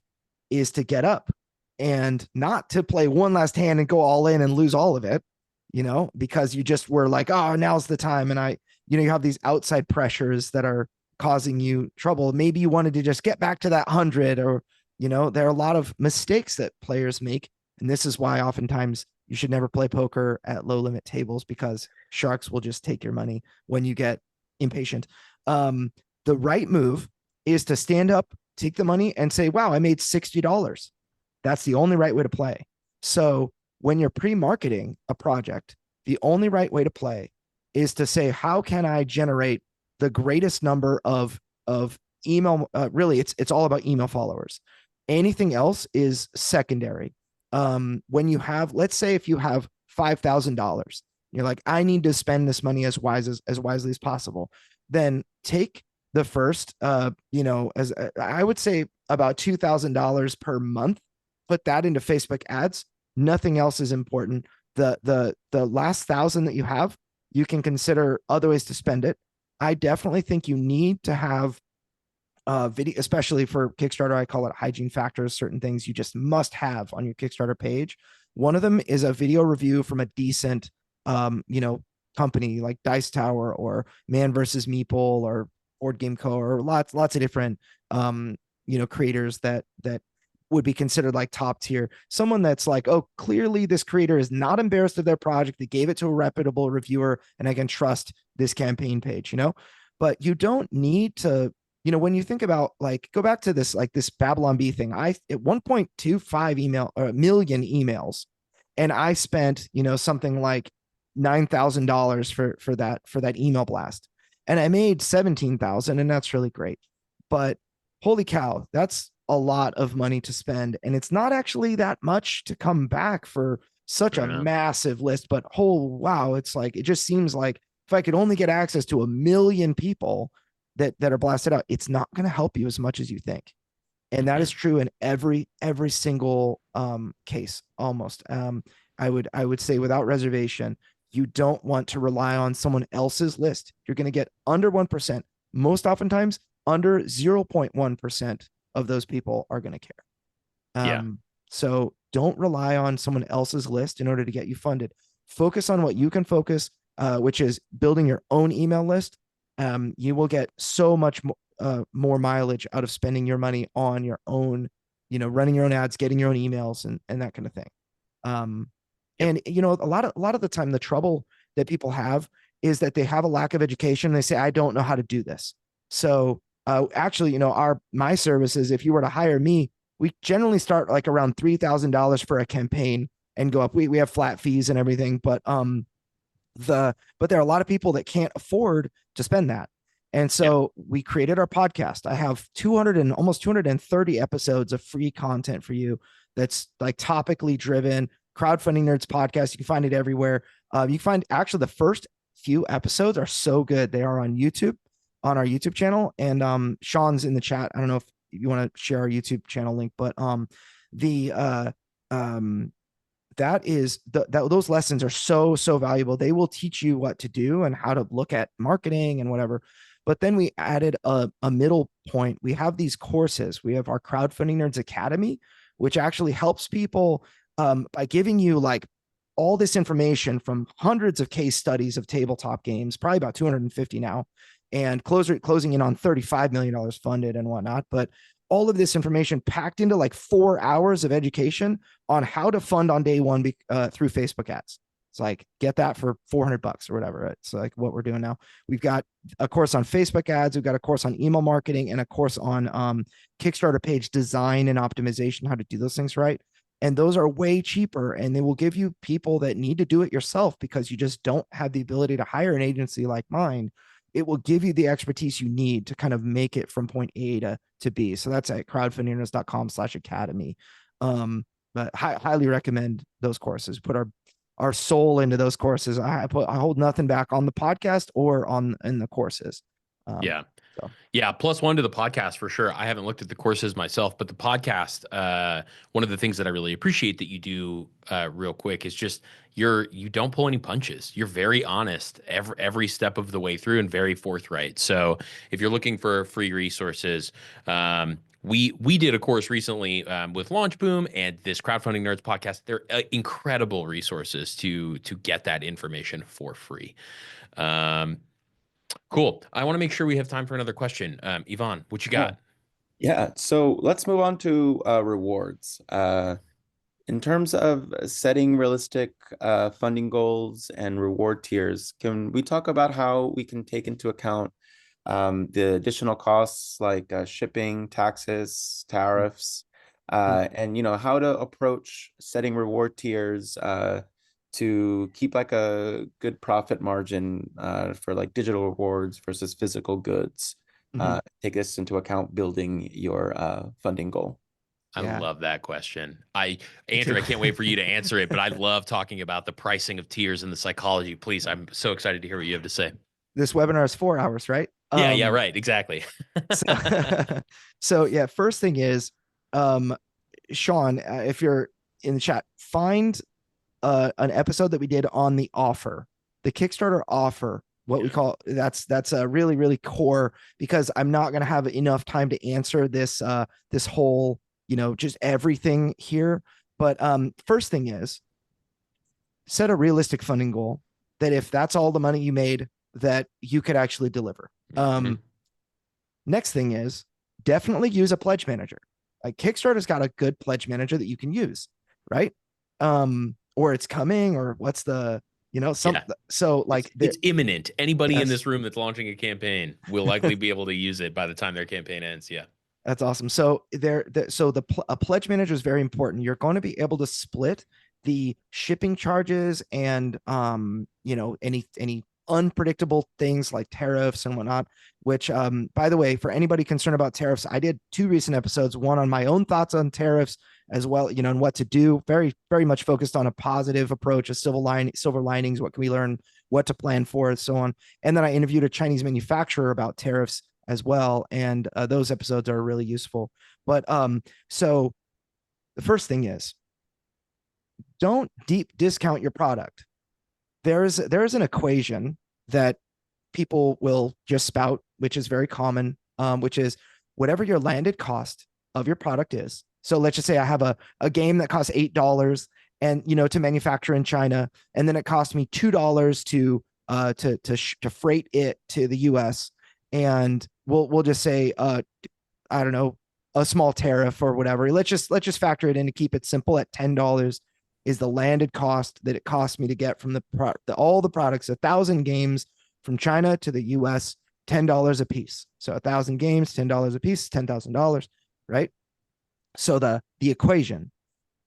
is to get up and not to play one last hand and go all in and lose all of it, you know, because you just were like, oh, now's the time. And you have these outside pressures that are causing you trouble. Maybe you wanted to just get back to that 100, or, you know, there are a lot of mistakes that players make. And this is why oftentimes you should never play poker at low limit tables, because sharks will just take your money when you get impatient. The right move is to stand up, take the money and say, wow, I made $60. That's the only right way to play. So when you're pre-marketing a project, the only right way to play is to say, how can I generate the greatest number of email? Really, it's all about email followers. Anything else is secondary. When you have, let's say if you have $5,000, you're like, I need to spend this money as wisely as possible. Then take the first, you know, as I would say about $2,000 per month, put that into Facebook ads. Nothing else is important. The last 1,000 that you have, you can consider other ways to spend it. I definitely think you need to have video, especially for Kickstarter. I call it hygiene factors, certain things you just must have on your Kickstarter page. One of them is a video review from a decent, you know, company like Dice Tower or Man vs. Meeple or Board Game Co. or lots of different, you know, creators that would be considered like top tier. Someone that's like, oh, clearly this creator is not embarrassed of their project. They gave it to a reputable reviewer and I can trust this campaign page, you know. But you don't need to, you know, when you think about, like, go back to this, like this Babylon Bee thing, at 1.25 million emails, and I spent, you know, something like $9,000 for that email blast, and I made 17,000, and that's really great. But holy cow, that's a lot of money to spend, and it's not actually that much to come back for such a massive list. But oh wow, it's like, it just seems like if I could only get access to 1 million people that are blasted out, it's not going to help you as much as you think. And that is true in every single case almost. I would say without reservation, you don't want to rely on someone else's list. You're going to get under 1%. Most oftentimes under 0.1% of those people are going to care. Yeah. So don't rely on someone else's list in order to get you funded. Focus on what you can focus, which is building your own email list. You will get so much more mileage out of spending your money on your own, running your own ads, getting your own emails, and that kind of thing. And a lot of the time, the trouble that people have is that they have a lack of education. They say, I don't know how to do this. So actually, my services, if you were to hire me, we generally start like around $3,000 for a campaign and go up. We have flat fees and everything, but there are a lot of people that can't afford to spend that. And so we created our podcast. I have almost 230 episodes of free content for you. That's like topically driven. Crowdfunding Nerds podcast. You can find it everywhere. You can find actually the first few episodes are so good. They are on YouTube, on our YouTube channel. And Sean's in the chat. I don't know if you want to share our YouTube channel link, but those lessons are so valuable. They will teach you what to do and how to look at marketing and whatever. But then we added a middle point. We have these courses. We have our Crowdfunding Nerds Academy, which actually helps people by giving you like all this information from hundreds of case studies of tabletop games, probably about 250 now, and closing in on $35 million funded and whatnot. But all of this information packed into like 4 hours of education on how to fund on day one through Facebook ads. It's like, get that for $400 or whatever. It's like what we're doing now. We've got a course on Facebook ads. We've got a course on email marketing and a course on Kickstarter page design and optimization, how to do those things right. And those are way cheaper, and they will give you people that need to do it yourself because you just don't have the ability to hire an agency like mine. It will give you the expertise you need to kind of make it from point A to B. So that's at crowdfundingnerds.com/academy. But highly recommend those courses. Put our soul into those courses. I hold nothing back on the podcast or in the courses. Yeah. +1 to the podcast for sure. I haven't looked at the courses myself, but the podcast, one of the things that I really appreciate that you do real quick is just you don't pull any punches. You're very honest every step of the way through and very forthright. So if you're looking for free resources, we did a course recently with Launchboom and this Crowdfunding Nerds podcast. They're incredible resources to get that information for free. Cool. I want to make sure we have time for another question. Yvonne, what you got? Yeah. So let's move on to rewards. In terms of setting realistic funding goals and reward tiers, can we talk about how we can take into account the additional costs like shipping, taxes, tariffs, and how to approach setting reward tiers to keep like a good profit margin for like digital rewards versus physical goods. Take this into account building your funding goal. I love that question. Andrew, I can't wait for you to answer it, but I love talking about the pricing of tiers and the psychology. Please, I'm so excited to hear what you have to say. This webinar is 4 hours, right? Yeah, right. Exactly. So yeah, first thing is, Sean, if you're in the chat, find an episode that we did on the offer, the Kickstarter offer, what we call that's a really, really core, because I'm not going to have enough time to answer this whole, just everything here. But first thing is, set a realistic funding goal that if that's all the money you made, that you could actually deliver. Next thing is, definitely use a pledge manager. Like Kickstarter's got a good pledge manager that you can use, right? Or it's coming, or what's the, so like it's imminent. Anybody in this room that's launching a campaign will likely be able to use it by the time their campaign ends. Yeah. That's awesome. So a pledge manager is very important. You're going to be able to split the shipping charges and, any unpredictable things like tariffs and whatnot, which, by the way, for anybody concerned about tariffs, I did 2 recent episodes, one on my own thoughts on tariffs as well, and what to do. Very, very much focused on a positive approach, a silver linings, what can we learn, what to plan for, and so on. And then I interviewed a Chinese manufacturer about tariffs as well. And those episodes are really useful. But so the first thing is, don't deep discount your product. There's an equation that people will just spout, which is very common. which is whatever your landed cost of your product is. So let's just say I have a game that costs $8 and, to manufacture in China, and then it cost me $2 to freight it to the US. And we'll just say, I don't know, a small tariff or whatever. Let's just factor it in to keep it simple at $10 is the landed cost that it cost me to get from all the products, 1,000 games from China to the US, $10 a piece. So 1,000 games, $10 a piece, $10,000, right? So the equation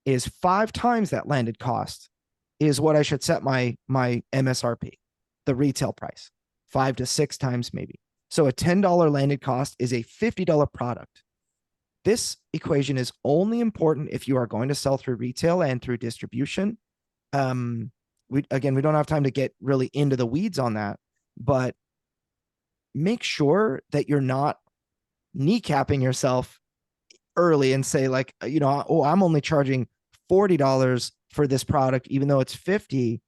is 5 times that landed cost is what I should set my MSRP, the retail price, 5 to 6 times maybe. So a $10 landed cost is a $50 product. This equation is only important if you are going to sell through retail and through distribution. We don't have time to get really into the weeds on that, but make sure that you're not kneecapping yourself early and say like, I'm only charging $40 for this product, even though it's 50,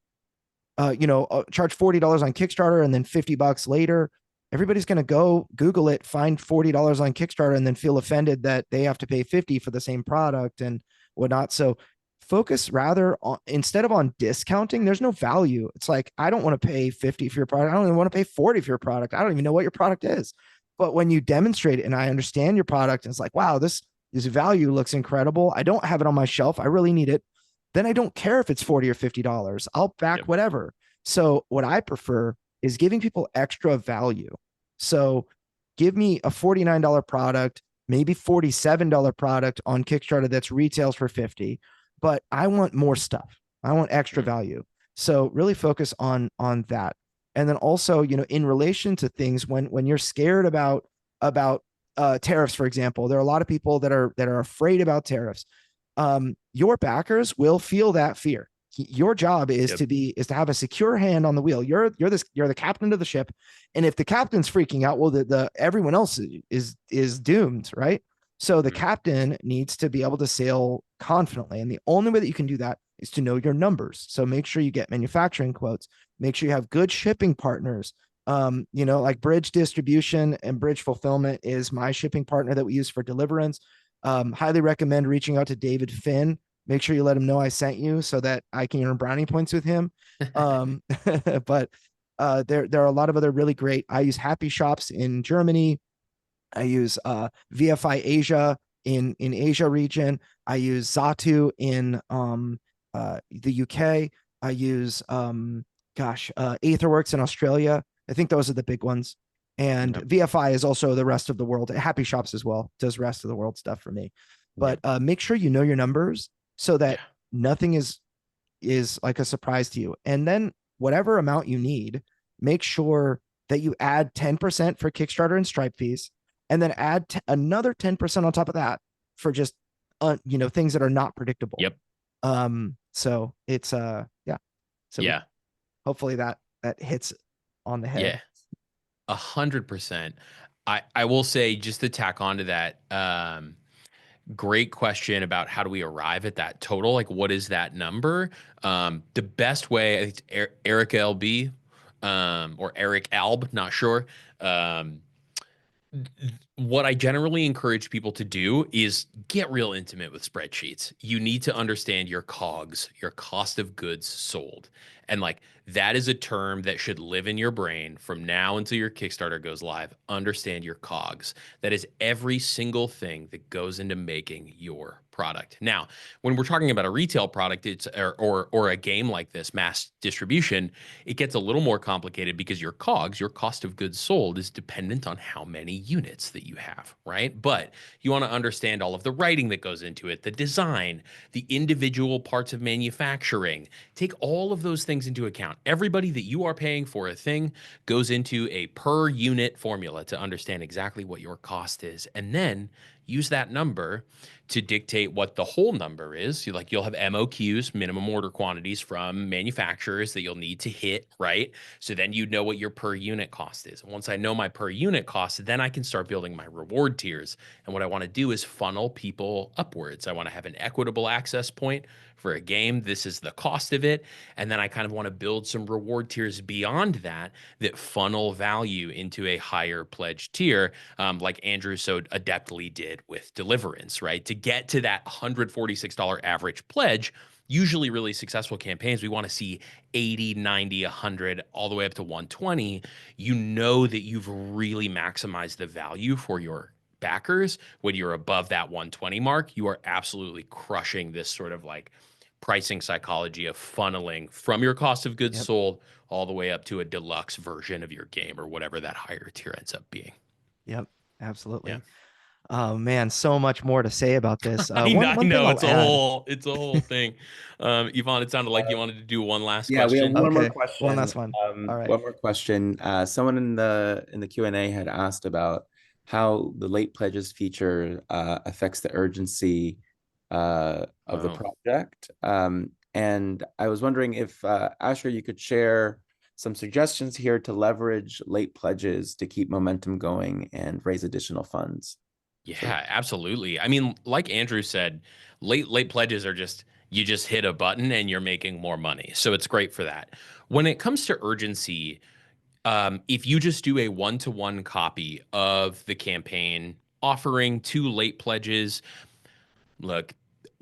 charge $40 on Kickstarter and then $50 later. Everybody's going to go Google it, find $40 on Kickstarter, and then feel offended that they have to pay 50 for the same product and whatnot. So focus rather on, instead of on discounting, there's no value. It's like, I don't want to pay 50 for your product. I don't even want to pay 40 for your product. I don't even know what your product is. But when you demonstrate it and I understand your product, and it's like, wow, this value looks incredible. I don't have it on my shelf. I really need it. Then I don't care if it's $40 or $50. I'll back whatever. So what I prefer is giving people extra value. So give me a $49 product, maybe $47 product on Kickstarter that's retails for 50, but I want more stuff. I want extra value. So really focus on that. And then also, in relation to things when you're scared about tariffs, for example, there are a lot of people that are afraid about tariffs. Your backers will feel that fear. Your job is to have a secure hand on the wheel. You're the captain of the ship, and if the captain's freaking out, well, the everyone else is doomed, right? So the captain needs to be able to sail confidently, and the only way that you can do that is to know your numbers. So make sure you get manufacturing quotes. Make sure you have good shipping partners. Like Bridge Distribution and Bridge Fulfillment is my shipping partner that we use for deliverance. Highly recommend reaching out to David Finn. Make sure you let him know I sent you so that I can earn brownie points with him. But there are a lot of other really great. I use Happy Shops in Germany. I use VFI Asia in Asia region. I use Zatu in the UK. I use Aetherworks in Australia. I think those are the big ones. And VFI is also the rest of the world. Happy Shops as well does rest of the world stuff for me. But make sure you know your numbers so that nothing is like a surprise to you. And then whatever amount you need, make sure that you add 10% for Kickstarter and Stripe fees, and then add another 10% on top of that for just things that are not predictable. So it's So hopefully that hits on the head. 100%. I will say, just to tack onto that, great question about how do we arrive at that total? Like, what is that number? The best way, I think it's Eric LB, or Eric Alb, not sure. What I generally encourage people to do is get real intimate with spreadsheets. You need to understand your COGS, your cost of goods sold. And like, that is a term that should live in your brain from now until your Kickstarter goes live. Understand your COGS. That is every single thing that goes into making your product. Now, when we're talking about a retail product, it's or a game like this, mass distribution, it gets a little more complicated because your COGS, your cost of goods sold, is dependent on how many units that you have, right? But you want to understand all of the writing that goes into it, the design, the individual parts of manufacturing. Take all of those things into account. Everybody that you are paying for a thing goes into a per unit formula to understand exactly what your cost is, and then use that number to dictate what the whole number is. You'll have MOQs, minimum order quantities, from manufacturers that you'll need to hit, right? So then you know what your per unit cost is. And once I know my per unit cost, then I can start building my reward tiers. And what I want to do is funnel people upwards. I want to have an equitable access point for a game. This is the cost of it. And then I kind of want to build some reward tiers beyond that that funnel value into a higher pledge tier, like Andrew so adeptly did with Deliverance, right? To get to that $146 average pledge, usually really successful campaigns, we want to see 80, 90, 100, all the way up to 120. You know that you've really maximized the value for your backers when you're above that 120 mark. You are absolutely crushing this sort of like pricing psychology of funneling from your cost of goods Yep. sold all the way up to a deluxe version of your game or whatever that higher tier ends up being. Yep. Absolutely. Yeah. Oh man, so much more to say about this. I One thing know I'll add. it's a whole thing. Yvonne, it sounded like you wanted to do one last Yeah, we have question. one more Okay, one question. last one. All right. One more question. Someone in the Q&A had asked about how the late pledges feature affects the urgency of the Oh. project. And I was wondering if Asher, you could share some suggestions here to leverage late pledges to keep momentum going and raise additional funds. Yeah, absolutely. I mean, like Andrew said, late pledges are just you just hit a button and you're making more money. So it's great for that. When it comes to urgency, if you just do a one-to-one copy of the campaign, offering two late pledges, look,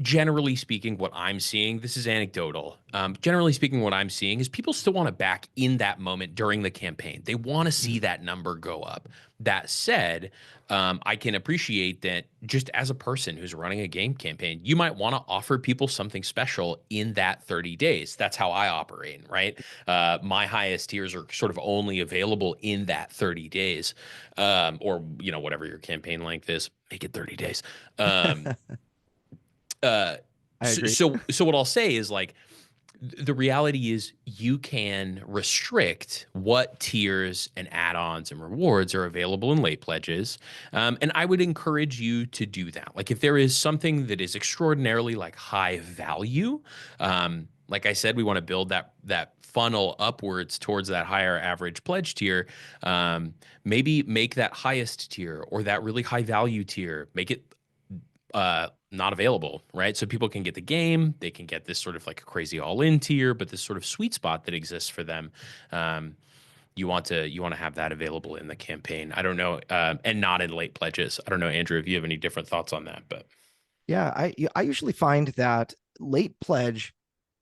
generally speaking, what I'm seeing, this is anecdotal. Generally speaking, what I'm seeing is people still want to back in that moment during the campaign. They want to see that number go up. That said, I can appreciate that just as a person who's running a game campaign, you might want to offer people something special in that 30 days. That's how I operate, right? My highest tiers are sort of only available in that 30 days, or whatever your campaign length is. Make it 30 days. Uh, I agree. so what I'll say is like the reality is you can restrict what tiers and add-ons and rewards are available in late pledges, and I would encourage you to do that. Like if there is something that is extraordinarily like high value, like I said, we want to build that funnel upwards towards that higher average pledge tier. Maybe make that highest tier or that really high value tier, make it not available, right? So people can get the game, they can get this sort of like a crazy all-in tier, but this sort of sweet spot that exists for them. You want to have that available in the campaign. I don't know, and not in late pledges. I don't know, Andrew, if you have any different thoughts on that, but Yeah, I usually find that late pledge,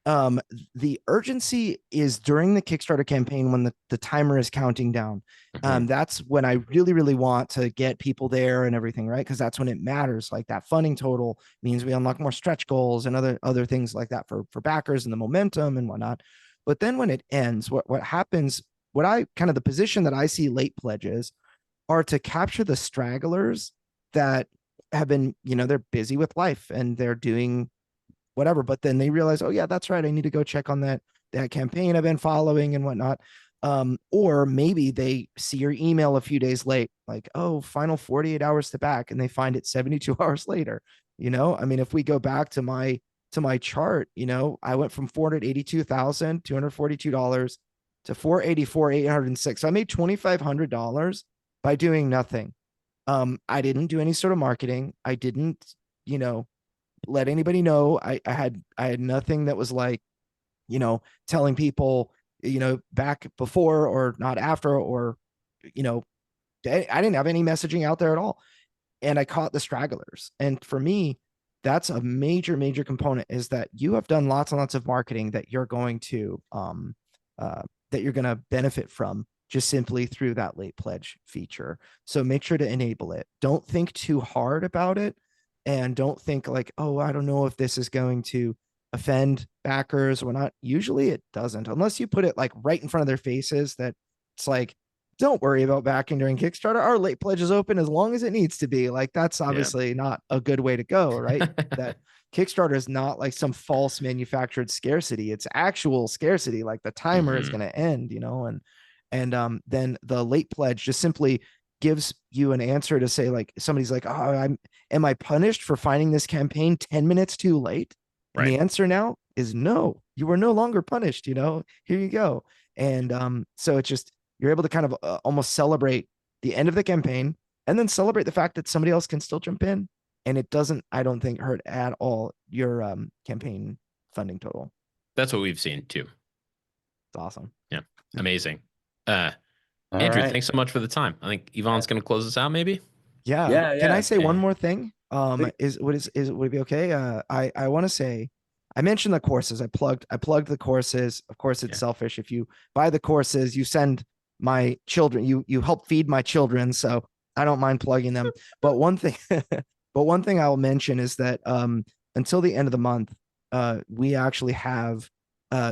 the urgency is during the Kickstarter campaign when the timer is counting down. That's when I really, really want to get people there and everything, right? Because that's when it matters. Like that funding total means we unlock more stretch goals and other things like that for backers and the momentum and whatnot. But then when it ends, what happens, the position that I see late pledges are to capture the stragglers that have been, they're busy with life and they're doing whatever, but then they realize, oh yeah, that's right, I need to go check on that campaign I've been following and whatnot. Or maybe they see your email a few days late, like, oh, final 48 hours to back, and they find it 72 hours later. I mean, if we go back to my chart, I went from $482,242 to $484,806. So I made $2,500 by doing nothing. I didn't do any sort of marketing. I didn't, let anybody know. I had nothing that was like, telling people, back before or not after, or, I didn't have any messaging out there at all. And I caught the stragglers. And for me, that's a major, major component, is that you have done lots and lots of marketing that you're going to benefit from just simply through that late pledge feature. So make sure to enable it. Don't think too hard about it. And don't think like, oh, I don't know if this is going to offend backers or not. Usually it doesn't, unless you put it like right in front of their faces that it's like, don't worry about backing during Kickstarter. Our late pledge is open as long as it needs to be. Like that's obviously not a good way to go, right? That Kickstarter is not like some false manufactured scarcity. It's actual scarcity. Like the timer is going to end, and then the late pledge just simply gives you an answer to say, like, somebody's like, oh, am I punished for finding this campaign 10 minutes too late? And the answer now is no, you are no longer punished. Here you go. And so it's just, you're able to kind of almost celebrate the end of the campaign and then celebrate the fact that somebody else can still jump in. And it doesn't, I don't think, hurt at all your campaign funding total. That's what we've seen too. It's awesome. Yeah. Amazing. All Andrew, right. thanks so much for the time. I think Yvonne's going to close us out maybe. Yeah. Yeah, Can I yeah. say one Okay. more thing? Please. Would it be okay? I want to say, I mentioned the courses. I plugged the courses. Of course, it's Yeah. selfish. If you buy the courses, you send my children, you help feed my children. So I don't mind plugging them. But one thing, I'll mention is that until the end of the month, we actually have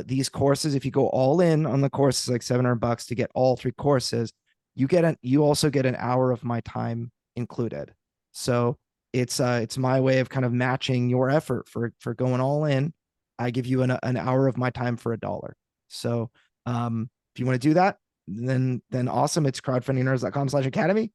these courses. If you go all in on the courses, like $700 to get all 3 courses, you also get an hour of my time included. So it's my way of kind of matching your effort for going all in. I give you an hour of my time for $1. So if you want to do that, then awesome. It's crowdfundingnerds.com/academy.